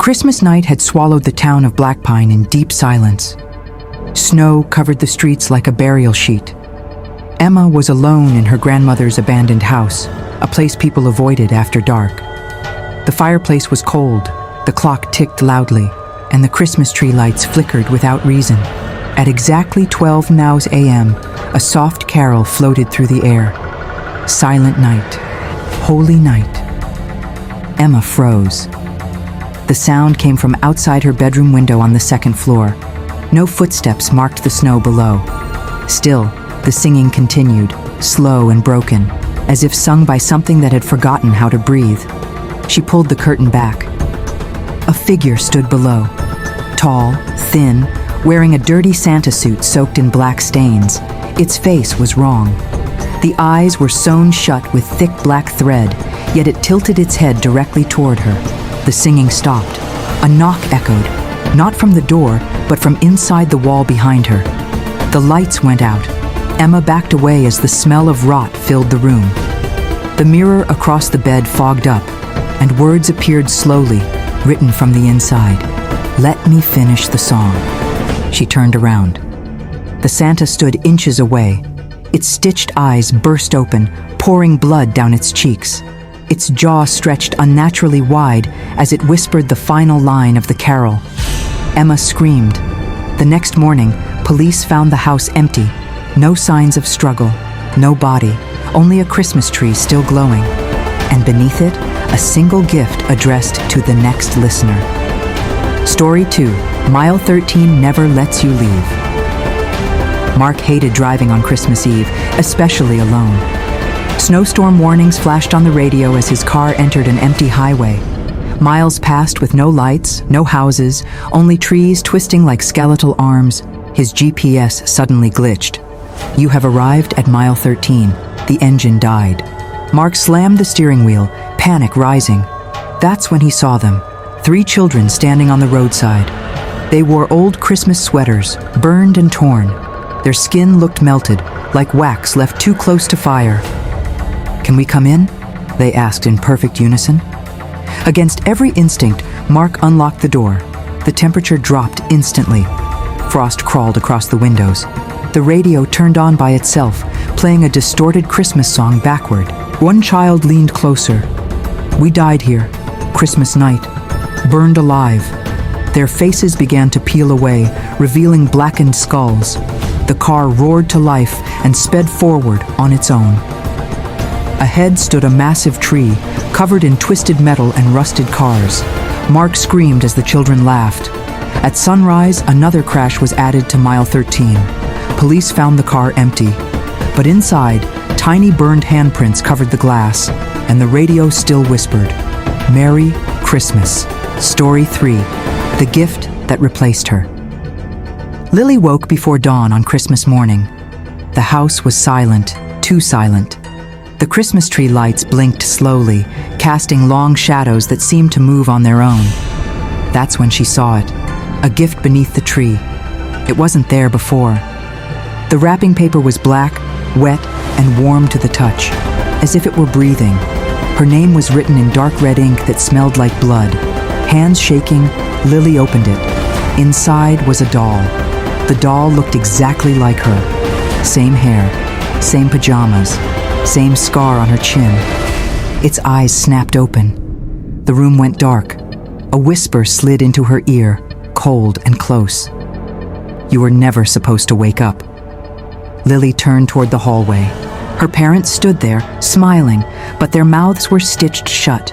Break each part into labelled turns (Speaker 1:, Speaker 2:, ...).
Speaker 1: Christmas night had swallowed the town of Blackpine in deep silence. Snow covered the streets like a burial sheet. Emma was alone in her grandmother's abandoned house, a place people avoided after dark. The fireplace was cold, the clock ticked loudly, and the Christmas tree lights flickered without reason. At exactly 12 nows a.m., a soft carol floated through the air. Silent night, holy night. Emma froze. The sound came from outside her bedroom window on the second floor. No footsteps marked the snow below. Still, the singing continued, slow and broken, as if sung by something that had forgotten how to breathe. She pulled the curtain back. A figure stood below. Tall, thin, wearing a dirty Santa suit soaked in black stains. Its face was wrong. The eyes were sewn shut with thick black thread, yet it tilted its head directly toward her. The singing stopped. A knock echoed, not from the door, but from inside the wall behind her. The lights went out. Emma backed away as the smell of rot filled the room. The mirror across the bed fogged up, and words appeared slowly, written from the inside. "Let me finish the song." She turned around. The Santa stood inches away. Its stitched eyes burst open, pouring blood down its cheeks. Its jaw stretched unnaturally wide as it whispered the final line of the carol. Emma screamed. The next morning, police found the house empty. No signs of struggle, no body, only a Christmas tree still glowing. And beneath it, a single gift addressed to the next listener. Story 2, Mile 13 Never Lets You Leave. Mark hated driving on Christmas Eve, especially alone. Snowstorm warnings flashed on the radio as his car entered an empty highway. Miles passed with no lights, no houses, only trees twisting like skeletal arms. His GPS suddenly glitched. "You have arrived at mile 13. The engine died." Mark slammed the steering wheel, panic rising. That's when he saw them. 3 children standing on the roadside. They wore old Christmas sweaters, burned and torn. Their skin looked melted, like wax left too close to fire. "Can we come in?" they asked in perfect unison. Against every instinct, Mark unlocked the door. The temperature dropped instantly. Frost crawled across the windows. The radio turned on by itself, playing a distorted Christmas song backward. One child leaned closer. "We died here, Christmas night, burned alive." Their faces began to peel away, revealing blackened skulls. The car roared to life and sped forward on its own. Ahead stood a massive tree, covered in twisted metal and rusted cars. Mark screamed as the children laughed. At sunrise, another crash was added to mile 13. Police found the car empty, but inside, tiny burned handprints covered the glass, and the radio still whispered, "Merry Christmas." Story 3, The Gift That Replaced Her. Lily woke before dawn on Christmas morning. The house was silent, too silent. The Christmas tree lights blinked slowly, casting long shadows that seemed to move on their own. That's when she saw it, a gift beneath the tree. It wasn't there before. The wrapping paper was black, wet, and warm to the touch, as if it were breathing. Her name was written in dark red ink that smelled like blood. Hands shaking, Lily opened it. Inside was a doll. The doll looked exactly like her. Same hair, same pajamas, same scar on her chin. Its eyes snapped open. The room went dark. A whisper slid into her ear, cold and close. "You were never supposed to wake up." Lily turned toward the hallway. Her parents stood there, smiling, but their mouths were stitched shut.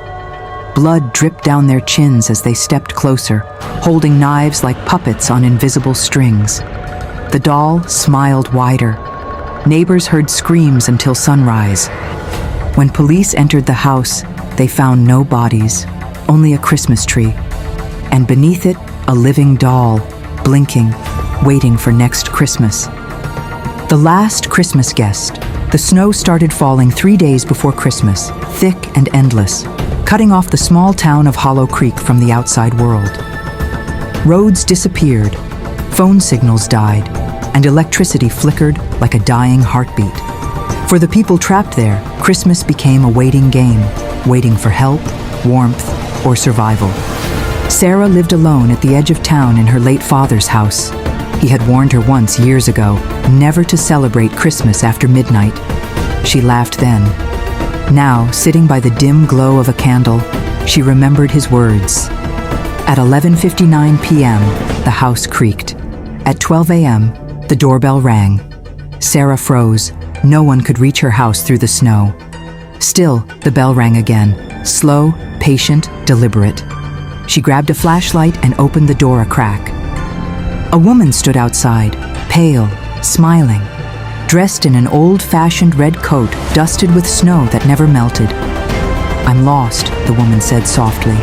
Speaker 1: Blood dripped down their chins as they stepped closer, holding knives like puppets on invisible strings. The doll smiled wider. Neighbors heard screams until sunrise. When police entered the house, they found no bodies, only a Christmas tree. And beneath it, a living doll, blinking, waiting for next Christmas. The last Christmas guest. The snow started falling 3 days before Christmas, thick and endless, cutting off the small town of Hollow Creek from the outside world. Roads disappeared, phone signals died, and electricity flickered like a dying heartbeat. For the people trapped there, Christmas became a waiting game, waiting for help, warmth, or survival. Sarah lived alone at the edge of town in her late father's house. He had warned her once years ago never to celebrate Christmas after midnight. She laughed then. Now, sitting by the dim glow of a candle, she remembered his words. At 11:59 p.m., the house creaked. At 12 a.m., the doorbell rang. Sarah froze. No one could reach her house through the snow. Still, the bell rang again, slow, patient, deliberate. She grabbed a flashlight and opened the door a crack. A woman stood outside, pale, smiling, dressed in an old-fashioned red coat dusted with snow that never melted. "I'm lost," the woman said softly.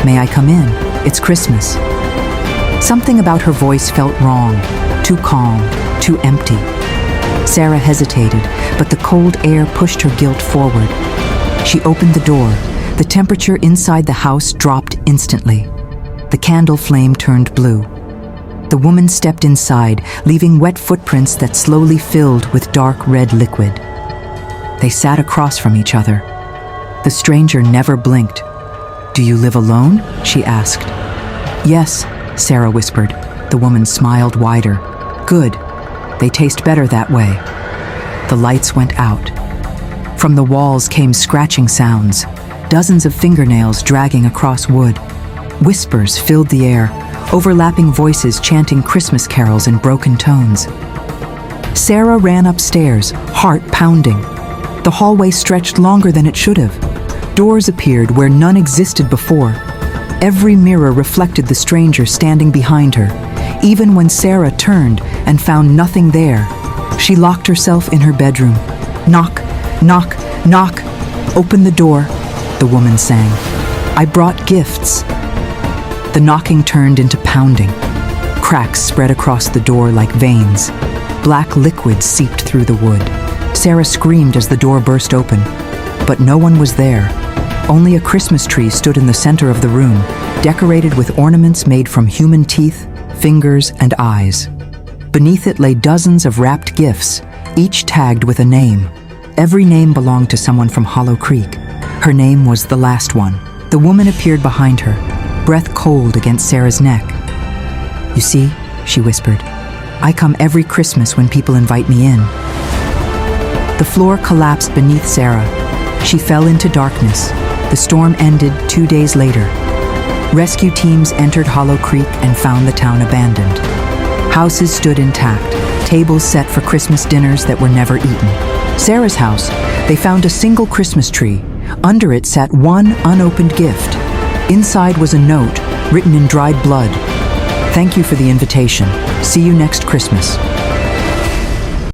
Speaker 1: "May I come in? It's Christmas." Something about her voice felt wrong, too calm, too empty. Sarah hesitated, but the cold air pushed her guilt forward. She opened the door. The temperature inside the house dropped instantly. The candle flame turned blue. The woman stepped inside, leaving wet footprints that slowly filled with dark red liquid. They sat across from each other. The stranger never blinked. "Do you live alone?" she asked. "Yes," Sarah whispered. The woman smiled wider. "Good. They taste better that way." The lights went out. From the walls came scratching sounds, dozens of fingernails dragging across wood. Whispers filled the air, overlapping voices chanting Christmas carols in broken tones. Sarah ran upstairs, heart pounding. The hallway stretched longer than it should have. Doors appeared where none existed before. Every mirror reflected the stranger standing behind her. Even when Sarah turned and found nothing there, she locked herself in her bedroom. "Knock, knock, knock. Open the door," the woman sang. "I brought gifts." The knocking turned into pounding. Cracks spread across the door like veins. Black liquid seeped through the wood. Sarah screamed as the door burst open. But no one was there. Only a Christmas tree stood in the center of the room, decorated with ornaments made from human teeth, fingers, and eyes. Beneath it lay dozens of wrapped gifts, each tagged with a name. Every name belonged to someone from Hollow Creek. Her name was the last one. The woman appeared behind her, breath cold against Sarah's neck. "You see," she whispered, "I come every Christmas when people invite me in." The floor collapsed beneath Sarah. She fell into darkness. The storm ended 2 days later. Rescue teams entered Hollow Creek and found the town abandoned. Houses stood intact, tables set for Christmas dinners that were never eaten. Sarah's house, they found a single Christmas tree. Under it sat one unopened gift. Inside was a note, written in dried blood. "Thank you for the invitation. See you next Christmas."